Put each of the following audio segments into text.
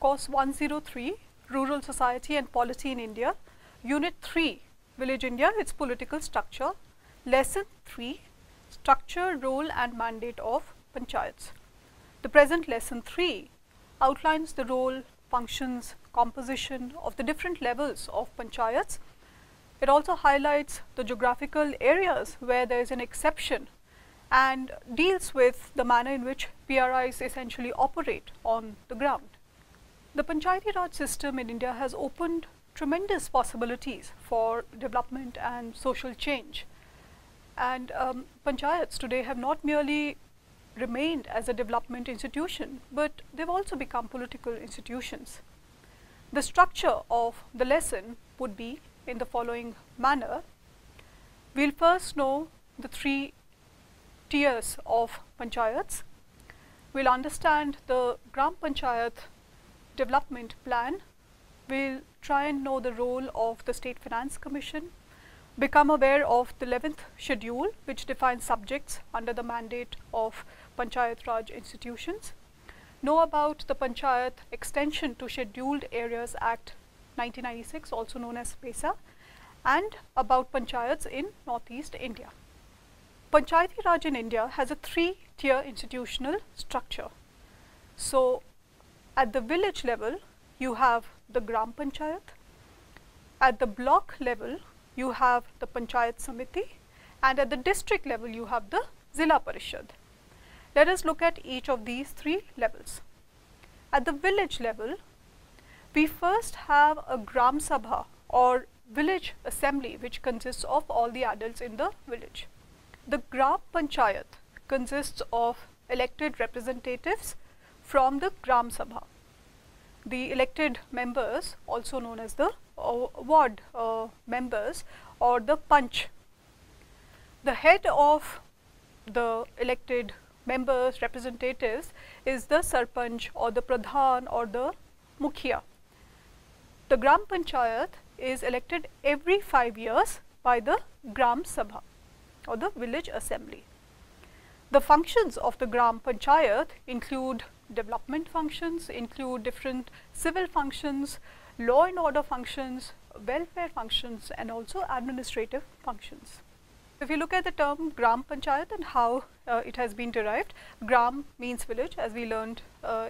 course 103, Rural Society and Polity in India, Unit 3, Village India, its political structure, Lesson 3, Structure, Role and Mandate of Panchayats. The present Lesson 3 outlines the role, functions, composition of the different levels of Panchayats. It also highlights the geographical areas where there is an exception and deals with the manner in which PRIs essentially operate on the ground. The Panchayati Raj system in India has opened tremendous possibilities for development and social change. And Panchayats today have not merely remained as a development institution, but they've also become political institutions. The structure of the lesson would be in the following manner. We'll first know the 3 tiers of Panchayats. We'll understand the Gram Panchayat development plan. We'll try and know the role of the State Finance Commission, become aware of the 11th schedule, which defines subjects under the mandate of Panchayat Raj institutions, know about the Panchayat Extension to Scheduled Areas Act 1996, also known as PESA, and about Panchayats in Northeast India. Panchayati Raj in India has a 3-tier institutional structure. So, at the village level, you have the Gram Panchayat. At the block level, you have the Panchayat Samiti, and at the district level, you have the Zila Parishad. Let us look at each of these 3 levels. At the village level, we first have a Gram Sabha or village assembly, which consists of all the adults in the village. The Gram Panchayat consists of elected representatives from the Gram Sabha. The elected members, also known as the ward members or the Panch. The head of the elected members, representatives, is the Sarpanch or the Pradhan or the Mukhiya. The Gram Panchayat is elected every 5 years by the Gram Sabha or the village assembly. The functions of the Gram Panchayat include development functions, include different civil functions, law and order functions, welfare functions, and also administrative functions. If you look at the term Gram Panchayat and how it has been derived, Gram means village, as we learned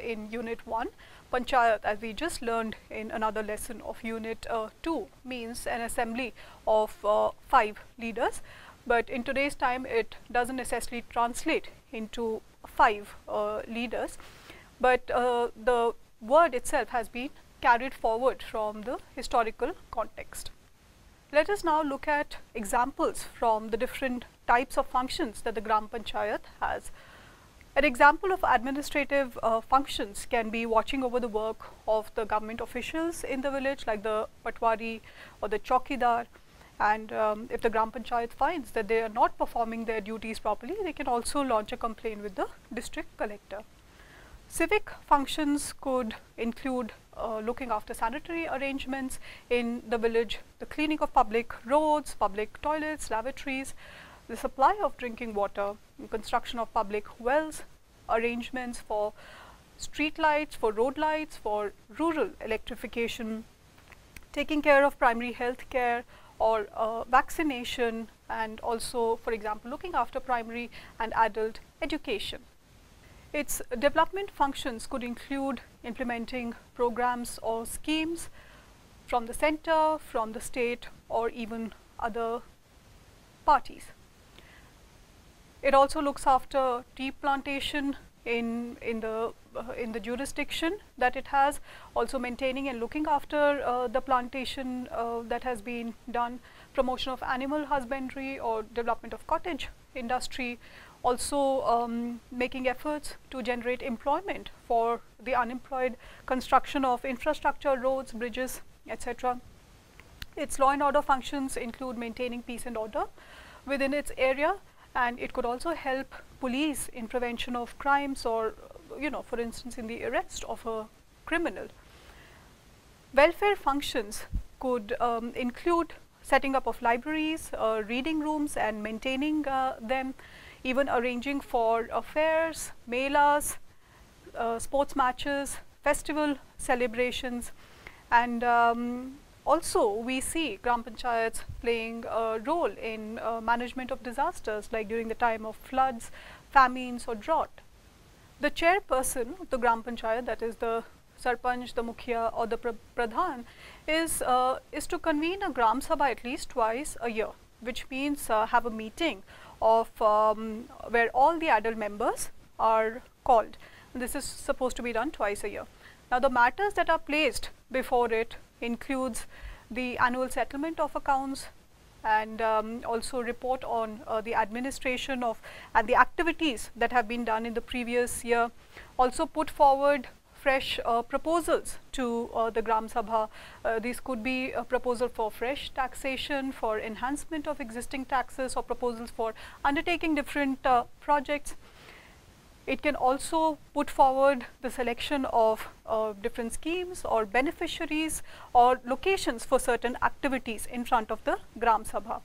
in Unit 1. Panchayat, as we just learned in another lesson of Unit 2, means an assembly of 5 leaders. But in today's time, it doesn't necessarily translate into 5 leaders, but the word itself has been carried forward from the historical context. Let us now look at examples from the different types of functions that the Gram Panchayat has. An example of administrative functions can be watching over the work of the government officials in the village, like the Patwari or the Chowkidar. And if the Gram Panchayat finds that they are not performing their duties properly, they can also launch a complaint with the district collector. Civic functions could include looking after sanitary arrangements in the village, the cleaning of public roads, public toilets, lavatories, the supply of drinking water, construction of public wells, arrangements for street lights, for road lights, for rural electrification, taking care of primary health care or vaccination, and also, for example, looking after primary and adult education. Its development functions could include implementing programs or schemes from the center, from the state, or even other parties. It also looks after tea plantation in the jurisdiction that it has, also maintaining and looking after the plantation that has been done, promotion of animal husbandry or development of cottage industry, also making efforts to generate employment for the unemployed, construction of infrastructure, roads, bridges, etc. Its law and order functions include maintaining peace and order within its area, and it could also help police in prevention of crimes or, for instance, in the arrest of a criminal. Welfare functions could include setting up of libraries, reading rooms and maintaining them, even arranging for fairs, melas, sports matches, festival celebrations, and also we see Gram Panchayats playing a role in management of disasters, like during the time of floods, famines or drought. The chairperson of the Gram Panchayat, that is the Sarpanch, the Mukhya or the Pradhan, is to convene a Gram Sabha at least twice a year, which means have a meeting of where all the adult members are called. This is supposed to be done twice a year. Now, the matters that are placed before it includes the annual settlement of accounts, and also report on the administration of and the activities that have been done in the previous year. Also put forward fresh proposals to the Gram Sabha. These could be a proposal for fresh taxation, for enhancement of existing taxes, or proposals for undertaking different projects. It can also put forward the selection of different schemes or beneficiaries or locations for certain activities in front of the Gram Sabha.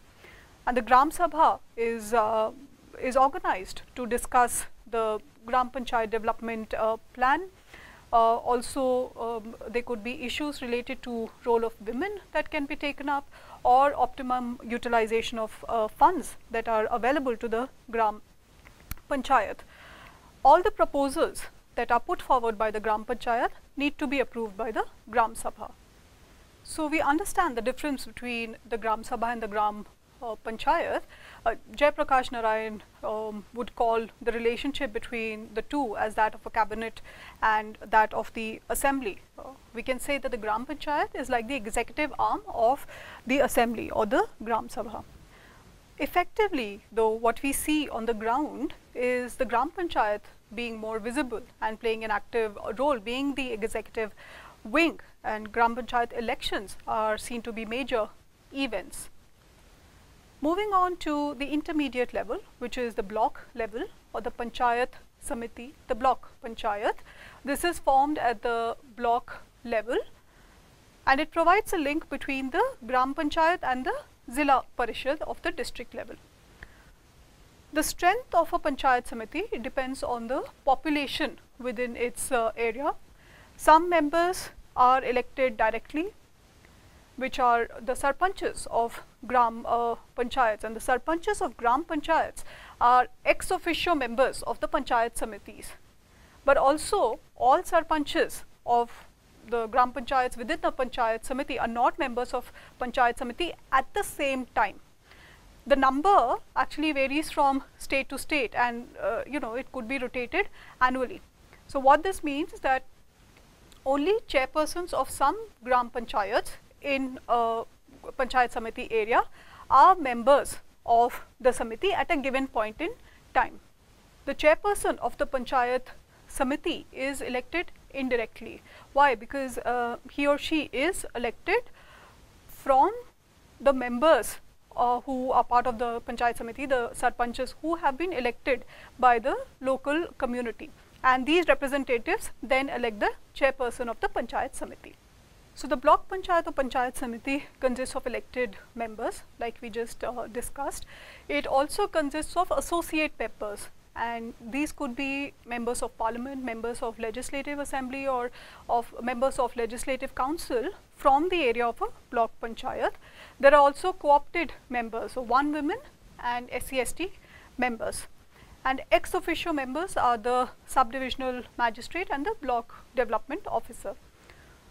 And the Gram Sabha is organized to discuss the Gram Panchayat development plan. Also, there could be issues related to role of women that can be taken up, or optimum utilization of funds that are available to the Gram Panchayat. All the proposals that are put forward by the Gram Panchayat need to be approved by the Gram Sabha. So, we understand the difference between the Gram Sabha and the Gram Panchayat. Jayaprakash Narayan would call the relationship between the two as that of a cabinet and that of the assembly. We can say that the Gram Panchayat is like the executive arm of the assembly or the Gram Sabha. Effectively, though, what we see on the ground is the Gram Panchayat being more visible and playing an active role, being the executive wing, and Gram Panchayat elections are seen to be major events. Moving on to the intermediate level, which is the block level or the Panchayat Samiti, the block Panchayat. This is formed at the block level, and it provides a link between the Gram Panchayat and the Zila Parishad of the district level. The strength of a Panchayat Samiti depends on the population within its area. Some members are elected directly, which are the Sarpanches of Gram Panchayats, and the Sarpanches of Gram Panchayats are ex officio members of the Panchayat Samitis. But also all Sarpanches of the Gram Panchayats within the Panchayat Samiti are not members of Panchayat Samiti at the same time. The number actually varies from state to state, and it could be rotated annually. So, what this means is that only chairpersons of some Gram Panchayats in Panchayat Samiti area are members of the Samiti at a given point in time. The chairperson of the Panchayat Samiti is elected indirectly. Why? Because he or she is elected from the members who are part of the Panchayat Samiti, the Sarpanches who have been elected by the local community, and these representatives then elect the chairperson of the Panchayat Samiti. So, the block Panchayat or Panchayat Samiti consists of elected members, like we just discussed. It also consists of associate members, and these could be members of parliament, members of legislative assembly, or of members of legislative council from the area of a block Panchayat. There are also co-opted members, so 1 women and SC/ST members, and ex officio members are the subdivisional magistrate and the block development officer.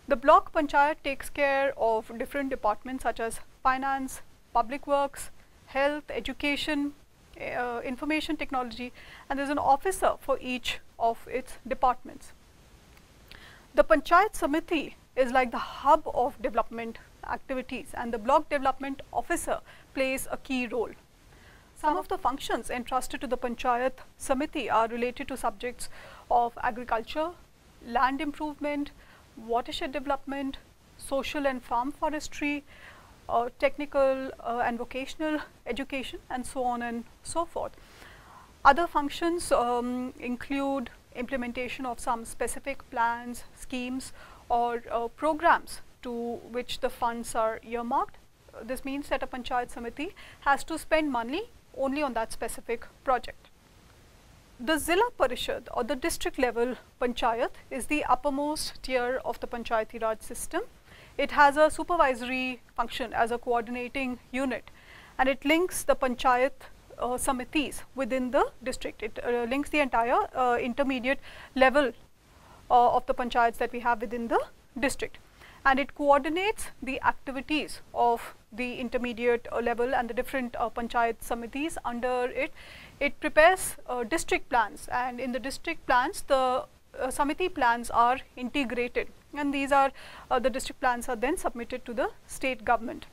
The block Panchayat takes care of different departments such as finance, public works, health, education, information technology, and there is an officer for each of its departments. The Panchayat Samiti is like the hub of development activities, and the block development officer plays a key role. Some of the functions entrusted to the Panchayat Samiti are related to subjects of agriculture, land improvement, watershed development, social and farm forestry, technical and vocational education, and so on and so forth. Other functions include implementation of some specific plans, schemes, or programs to which the funds are earmarked. This means that a Panchayat Samiti has to spend money only on that specific project. The Zila Parishad or the district level Panchayat is the uppermost tier of the Panchayati Raj system. It has a supervisory function as a coordinating unit, and it links the Panchayat Samitis within the district. It links the entire intermediate level of the Panchayats that we have within the district, and it coordinates the activities of the intermediate level and the different Panchayat Samitis under it. It prepares district plans, and in the district plans the Samiti plans are integrated, and these are the district plans are then submitted to the state government.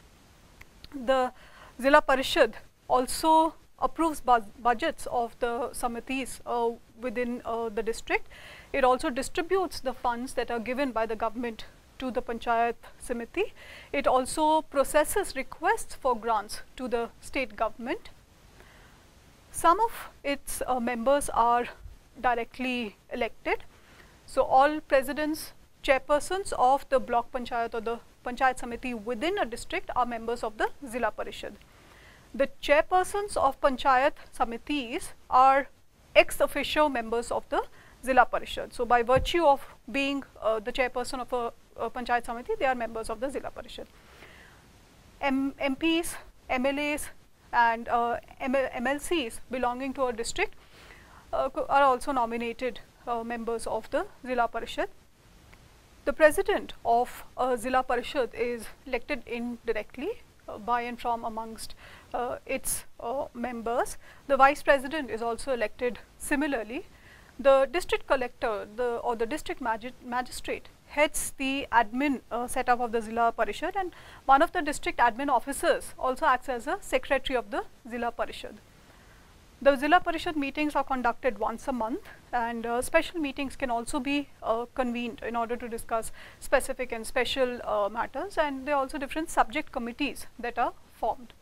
The Zila Parishad also approves budgets of the Samitis within the district. It also distributes the funds that are given by the government to the Panchayat Samiti. It also processes requests for grants to the state government. Some of its members are directly elected. So, all presidents, chairpersons of the block Panchayat or the Panchayat Samiti within a district are members of the Zila Parishad. The chairpersons of Panchayat Samitis are ex officio members of the Zila Parishad. So, by virtue of being the chairperson of a Panchayat Samiti, they are members of the Zila Parishad. MPs, MLAs and MLCs belonging to a district are also nominated members of the Zila Parishad. The president of Zila Parishad is elected indirectly by and from amongst its members. The vice president is also elected similarly. The district collector or the district magistrate heads the admin setup of the Zila Parishad, and one of the district admin officers also acts as a secretary of the Zila Parishad. The Zila Parishad meetings are conducted once a month, and special meetings can also be convened in order to discuss specific and special matters, and there are also different subject committees that are formed.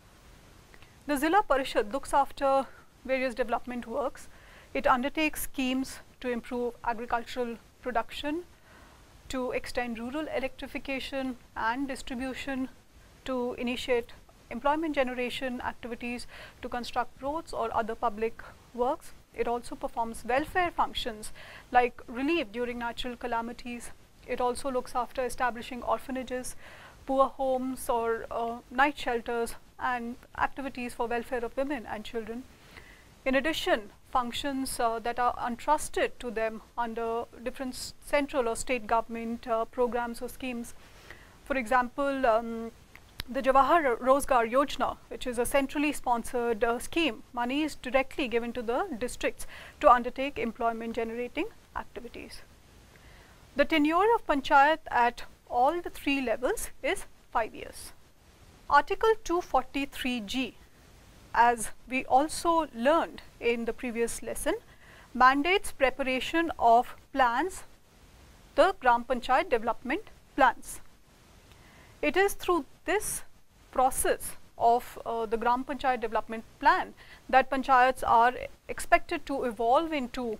The Zila Parishad looks after various development works. It undertakes schemes to improve agricultural production, to extend rural electrification and distribution, to initiate employment generation activities, to construct roads or other public works. It also performs welfare functions like relief during natural calamities. It also looks after establishing orphanages, poor homes or night shelters, and activities for welfare of women and children. In addition, functions that are entrusted to them under different central or state government programs or schemes. For example, the Jawahar Rozgar Yojana, which is a centrally sponsored scheme, money is directly given to the districts to undertake employment generating activities. The tenure of Panchayat at all the three levels is 5 years. Article 243G, as we also learned in the previous lesson, mandates preparation of plans, the Gram Panchayat development plans. It is through this process of the Gram Panchayat development plan that Panchayats are expected to evolve into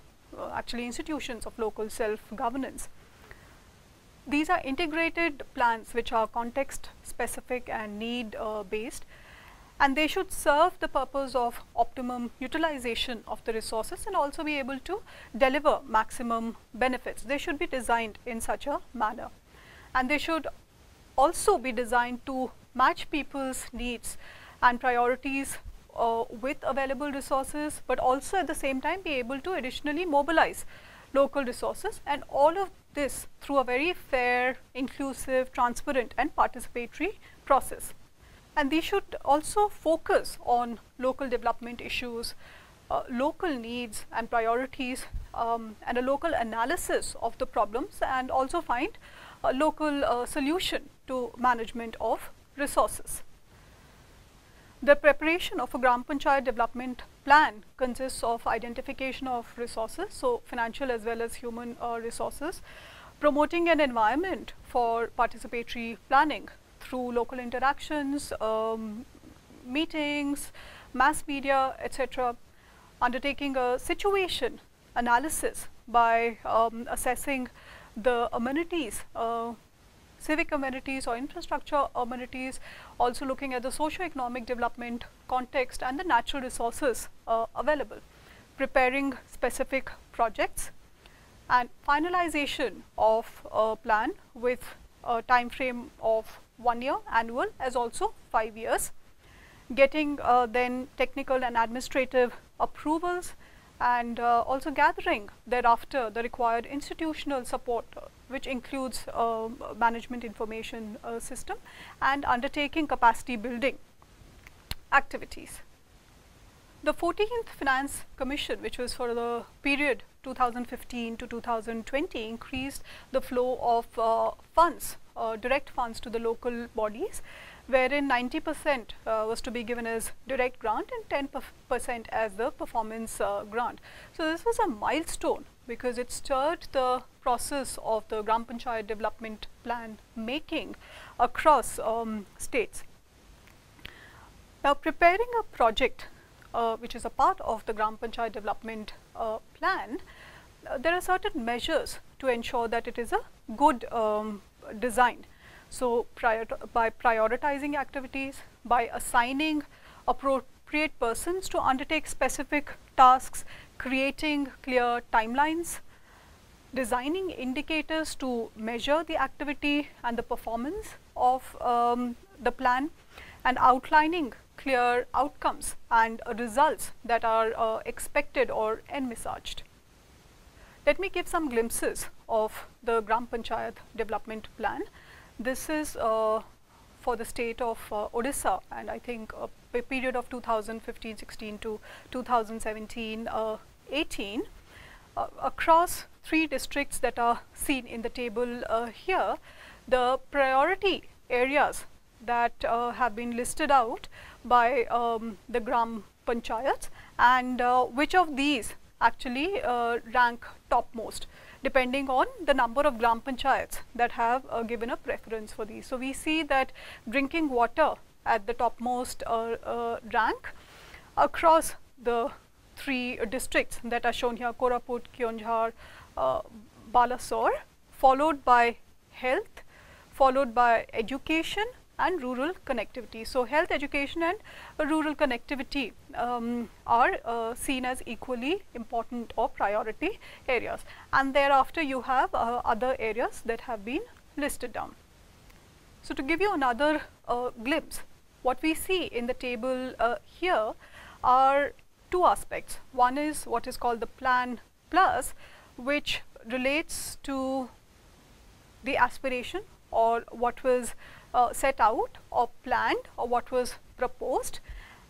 actually institutions of local self-governance. These are integrated plans which are context specific and need based, and they should serve the purpose of optimum utilization of the resources and also be able to deliver maximum benefits. They should be designed in such a manner, and they should also be designed to match people's needs and priorities with available resources, but also at the same time be able to additionally mobilize local resources, and all of this through a very fair, inclusive, transparent and participatory process. And these should also focus on local development issues, local needs and priorities, and a local analysis of the problems, and also find a local solution to management of resources. The preparation of a Gram Panchayat development plan consists of identification of resources, so financial as well as human resources, promoting an environment for participatory planning through local interactions, meetings, mass media, etc., undertaking a situation analysis by assessing the amenities, civic amenities or infrastructure amenities, also looking at the socio-economic development context and the natural resources available. preparing specific projects, and finalization of a plan with a time frame of 1 year annual as also 5 years, getting then technical and administrative approvals, and also gathering thereafter the required institutional support, which includes management information system, and undertaking capacity building activities. The 14th Finance Commission, which was for the period 2015 to 2020, increased the flow of funds, direct funds to the local bodies, wherein 90% was to be given as direct grant and 10% as the performance grant. So this was a milestone because it stirred the process of the Gram Panchayat development plan making across states. Now, preparing a project which is a part of the Gram Panchayat development plan, there are certain measures to ensure that it is a good design. So, by prioritizing activities, by assigning appropriate persons to undertake specific tasks, creating clear timelines, designing indicators to measure the activity and the performance of the plan, and outlining clear outcomes and results that are expected or envisaged. Let me give some glimpses of the Gram Panchayat development plan. This is for the state of Odisha, and I think a period of 2015-16 to 2017-18. Across 3 districts that are seen in the table here, the priority areas that have been listed out by the Gram Panchayats, and which of these actually rank topmost, depending on the number of Gram Panchayats that have given a preference for these. So, we see that drinking water at the topmost rank across the 3 districts that are shown here, Koraput, Keonjhar, Balasore, followed by health, followed by education and rural connectivity. So, health, education and rural connectivity are seen as equally important or priority areas, and thereafter you have other areas that have been listed down. So, to give you another glimpse, what we see in the table here are 2 aspects. One is what is called the Plan Plus, which relates to the aspiration or what was set out or planned or what was proposed,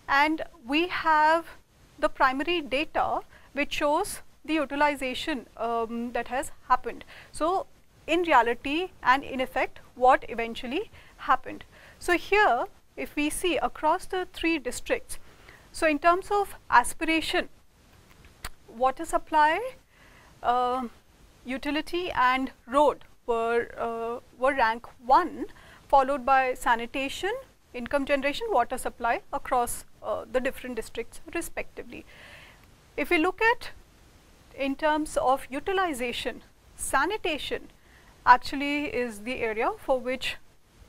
and we have the primary data which shows the utilization that has happened. So, in reality and in effect what eventually happened. So, here if we see across the 3 districts, so in terms of aspiration, water supply, utility and road were rank 1, followed by sanitation, income generation, water supply across the different districts respectively. If we look at in terms of utilization, sanitation actually is the area for which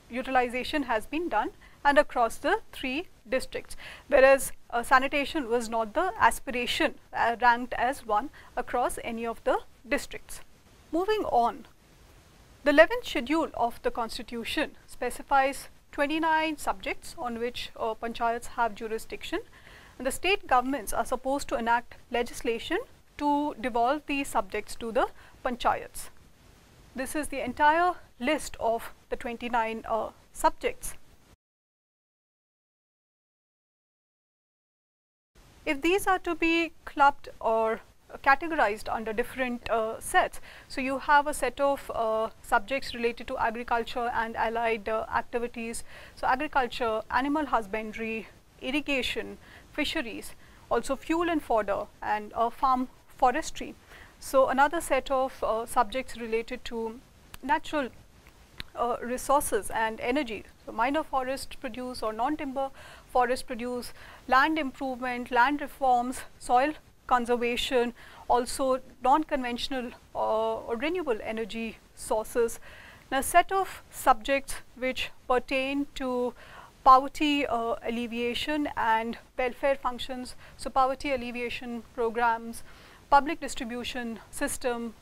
utilization has been done and across the 3 districts, whereas sanitation was not the aspiration ranked as 1 across any of the districts. Moving on, the 11th schedule of the constitution specifies 29 subjects on which panchayats have jurisdiction, and the state governments are supposed to enact legislation to devolve these subjects to the panchayats. This is the entire list of the 29 subjects. If these are to be clubbed or categorized under different sets, so you have a set of subjects related to agriculture and allied activities. So, agriculture, animal husbandry, irrigation, fisheries, also fuel and fodder, and farm forestry. So, another set of subjects related to natural resources and energy. So, minor forest produce or non-timber forest produce, land improvement, land reforms, soil conservation, also non-conventional or renewable energy sources. Now, a set of subjects which pertain to poverty alleviation and welfare functions. So poverty alleviation programs, public distribution system,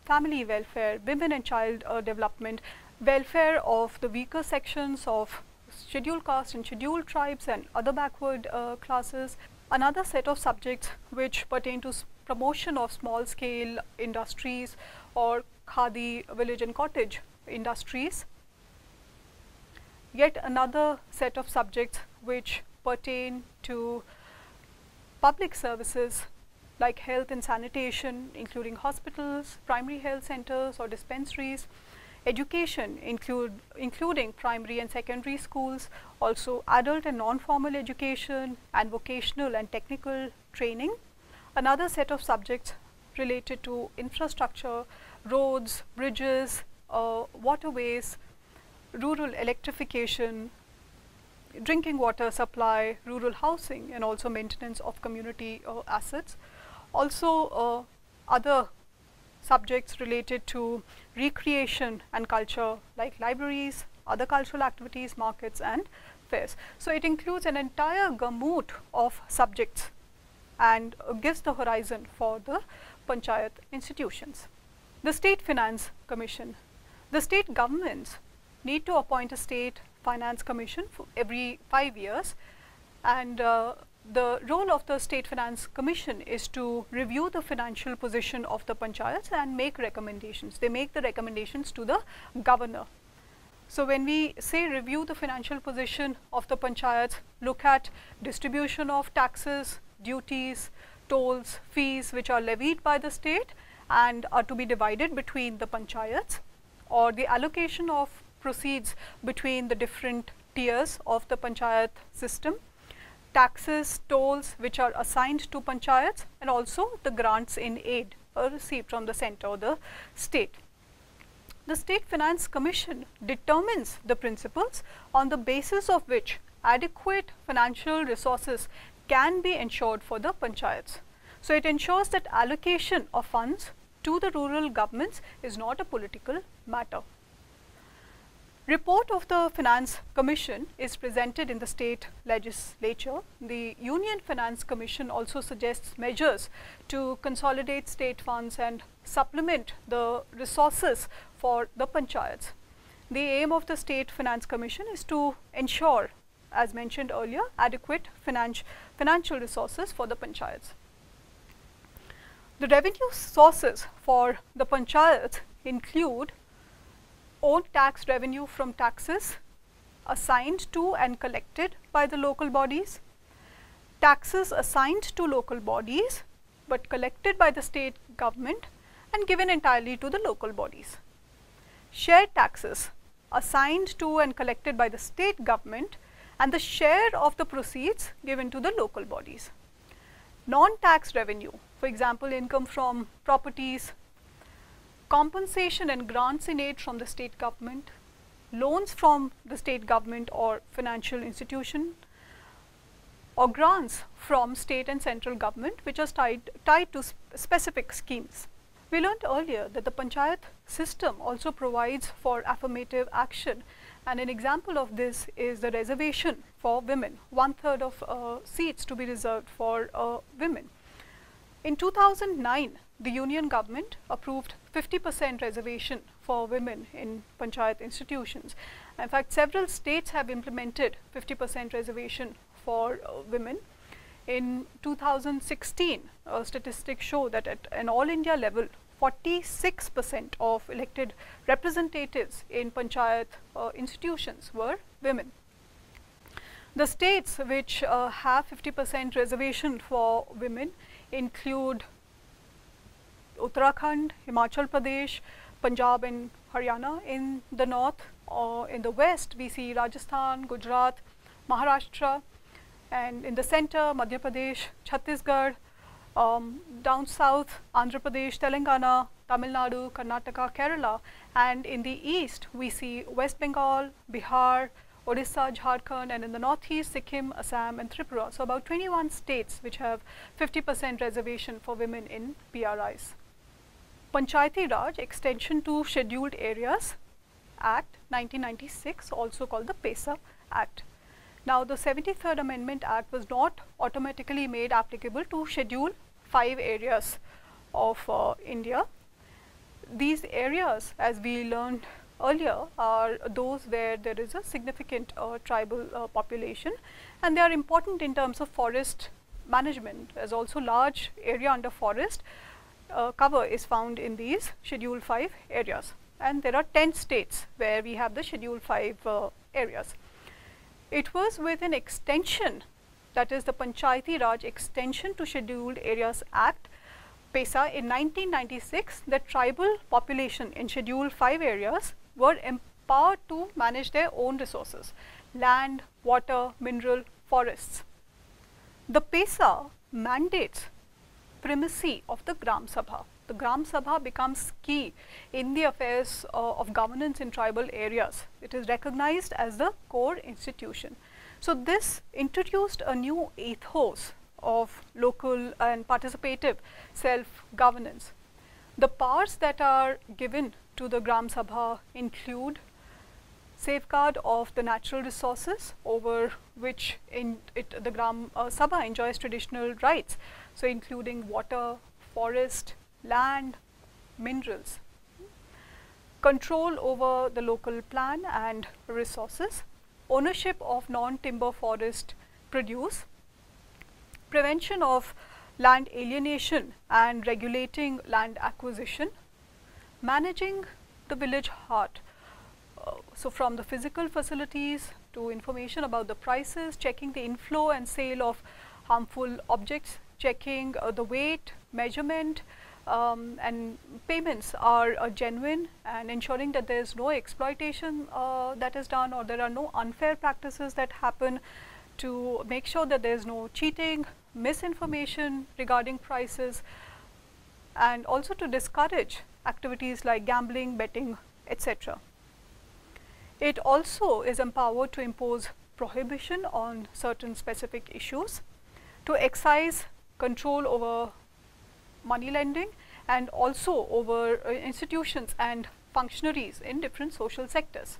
family welfare, women and child development, welfare of the weaker sections of scheduled caste and scheduled tribes and other backward classes. Another set of subjects which pertain to promotion of small scale industries or khadi, village and cottage industries. Yet another set of subjects which pertain to public services like health and sanitation, including hospitals, primary health centers or dispensaries, education including primary and secondary schools, also adult and non-formal education and vocational and technical training. Another set of subjects related to infrastructure, roads, bridges, waterways, rural electrification, drinking water supply, rural housing and also maintenance of community assets. Also other subjects related to recreation and culture like libraries, other cultural activities, markets and fairs. So it includes an entire gamut of subjects and gives the horizon for the Panchayat institutions. The State Finance Commission. The state governments need to appoint a State Finance Commission for every 5 years, and the role of the State Finance Commission is to review the financial position of the panchayats and make recommendations. They make the recommendations to the governor. So when we say review the financial position of the panchayats, look at distribution of taxes, duties, tolls, fees which are levied by the state and are to be divided between the panchayats, or the allocation of proceeds between the different tiers of the panchayat system, taxes, tolls which are assigned to panchayats, and also the grants in aid received from the center or the state. The State Finance Commission determines the principles on the basis of which adequate financial resources can be ensured for the panchayats. So it ensures that allocation of funds to the rural governments is not a political matter. Report of the Finance Commission is presented in the state legislature. The Union Finance Commission also suggests measures to consolidate state funds and supplement the resources for the panchayats. The aim of the State Finance Commission is to ensure, as mentioned earlier, adequate financial resources for the panchayats. The revenue sources for the panchayats include own tax revenue from taxes assigned to and collected by the local bodies, taxes assigned to local bodies but collected by the state government and given entirely to the local bodies, shared taxes assigned to and collected by the state government and the share of the proceeds given to the local bodies, non-tax revenue, for example income from properties, compensation and grants in aid from the state government, loans from the state government or financial institution, or grants from state and central government which are tied to specific schemes. We learned earlier that the panchayat system also provides for affirmative action, and an example of this is the reservation for women, 1/3 of seats to be reserved for women. In 2009, the union government approved 50% reservation for women in panchayat institutions. In fact, several states have implemented 50% reservation for women. In 2016, statistics show that at an all India level, 46% of elected representatives in panchayat institutions were women. The states which have 50% reservation for women include Uttarakhand, Himachal Pradesh, Punjab and Haryana in the north. In the west, we see Rajasthan, Gujarat, Maharashtra, and in the center, Madhya Pradesh, Chhattisgarh, down south, Andhra Pradesh, Telangana, Tamil Nadu, Karnataka, Kerala, and in the east, we see West Bengal, Bihar, Odisha, Jharkhand, and in the northeast, Sikkim, Assam, and Tripura. So about 21 states which have 50% reservation for women in PRIs. Panchayati Raj Extension to Scheduled Areas Act 1996, also called the PESA Act. Now, the 73rd Amendment Act was not automatically made applicable to Schedule 5 areas of India. These areas, as we learned earlier, are those where there is a significant tribal population, and they are important in terms of forest management, as also large area under forest cover is found in these Schedule 5 areas. And there are 10 states where we have the Schedule 5 areas. It was with an extension, that is the Panchayati Raj Extension to Scheduled Areas Act, PESA, in 1996, that tribal population in Schedule 5 areas were empowered to manage their own resources: land, water, mineral, forests. The PESA mandates primacy of the Gram Sabha. The Gram Sabha becomes key in the affairs of governance in tribal areas. It is recognized as the core institution. So, this introduced a new ethos of local and participative self-governance. The powers that are given to the Gram Sabha include safeguard of the natural resources over which the Gram Sabha enjoys traditional rights, so including water, forest, land, minerals, control over the local plan and resources, ownership of non-timber forest produce, prevention of land alienation and regulating land acquisition, managing the village heart. So, from the physical facilities to information about the prices, checking the inflow and sale of harmful objects, checking the weight, measurement, and payments are genuine, and ensuring that there is no exploitation that is done, or there are no unfair practices that happen, to make sure that there is no cheating, misinformation regarding prices, and also to discourage activities like gambling, betting, etc. It also is empowered to impose prohibition on certain specific issues, to exercise control over money lending, and also over institutions and functionaries in different social sectors.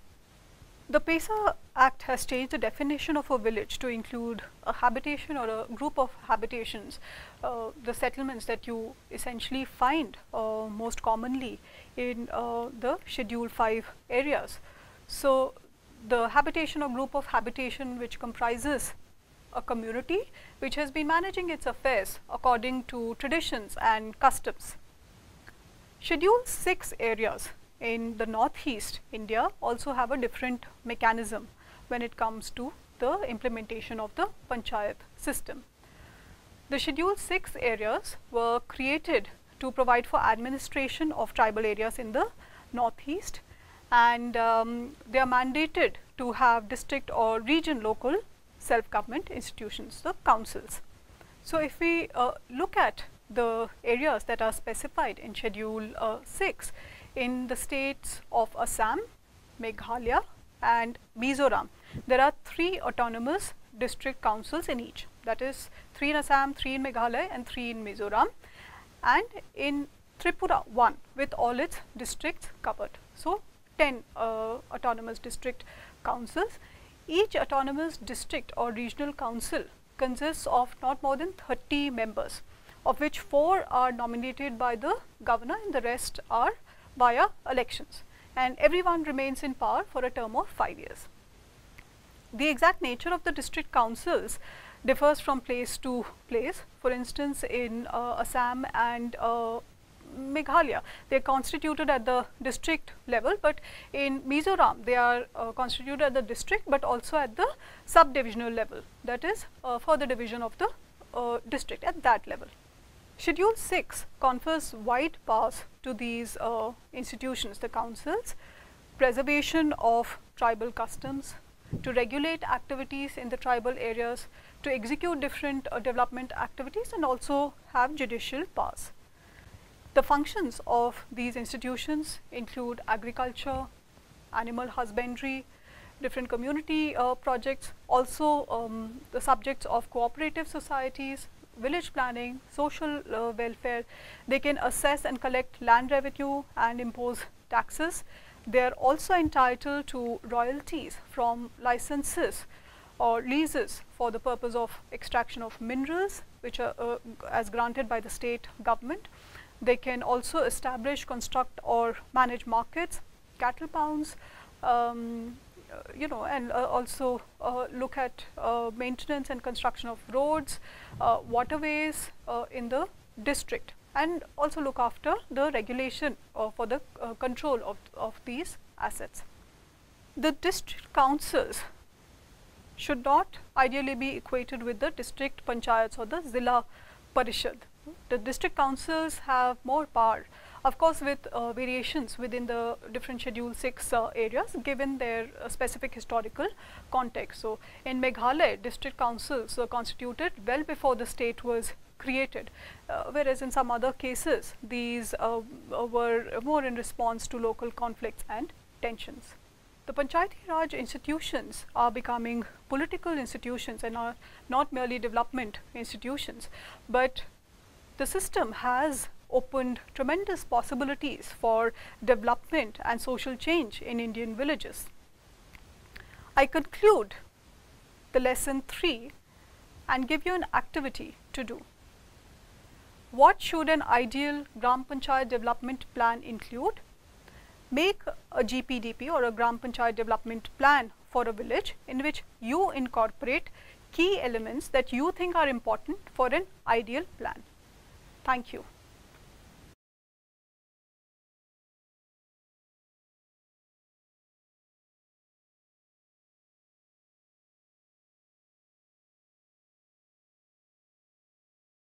The PESA Act has changed the definition of a village to include a habitation or a group of habitations, the settlements that you essentially find most commonly in the Schedule 5 areas. So, the habitation or group of habitation which comprises a community which has been managing its affairs according to traditions and customs. Schedule 6 areas in the northeast India also have a different mechanism when it comes to the implementation of the Panchayat system. The Schedule 6 areas were created to provide for administration of tribal areas in the northeast, and they are mandated to have district or region local self-government institutions, the councils. So, if we look at the areas that are specified in Schedule 6 in the states of Assam, Meghalaya and Mizoram, there are 3 autonomous district councils in each, that is 3 in Assam, 3 in Meghalaya and 3 in Mizoram, and in Tripura 1 with all its districts covered. So, 10 autonomous district councils. Each autonomous district or regional council consists of not more than 30 members, of which 4 are nominated by the governor and the rest are via elections, and everyone remains in power for a term of 5 years. The exact nature of the district councils differs from place to place. For instance, in Assam and Meghalaya, they are constituted at the district level, but in Mizoram they are constituted at the district but also at the subdivisional level, that is further division of the district at that level. Schedule 6 confers wide powers to these institutions, the councils: preservation of tribal customs, to regulate activities in the tribal areas, to execute different development activities, and also have judicial powers. The functions of these institutions include agriculture, animal husbandry, different community projects, also the subjects of cooperative societies, village planning, social welfare. They can assess and collect land revenue and impose taxes. They are also entitled to royalties from licenses or leases for the purpose of extraction of minerals, which are as granted by the state government. They can also establish, construct or manage markets, cattle pounds, you know, and also look at maintenance and construction of roads, waterways in the district, and also look after the regulation for the control of these assets. The district councils should not ideally be equated with the district panchayats or the Zila Parishad. The district councils have more power, of course with variations within the different Schedule 6 areas given their specific historical context. So, in Meghalaya, district councils were constituted well before the state was created, whereas in some other cases these were more in response to local conflicts and tensions. The Panchayati Raj institutions are becoming political institutions and are not merely development institutions, but the system has opened tremendous possibilities for development and social change in Indian villages. I conclude the lesson 3 and give you an activity to do. What should an ideal Gram Panchayat development plan include? Make a GPDP or a Gram Panchayat development plan for a village in which you incorporate key elements that you think are important for an ideal plan. Thank you.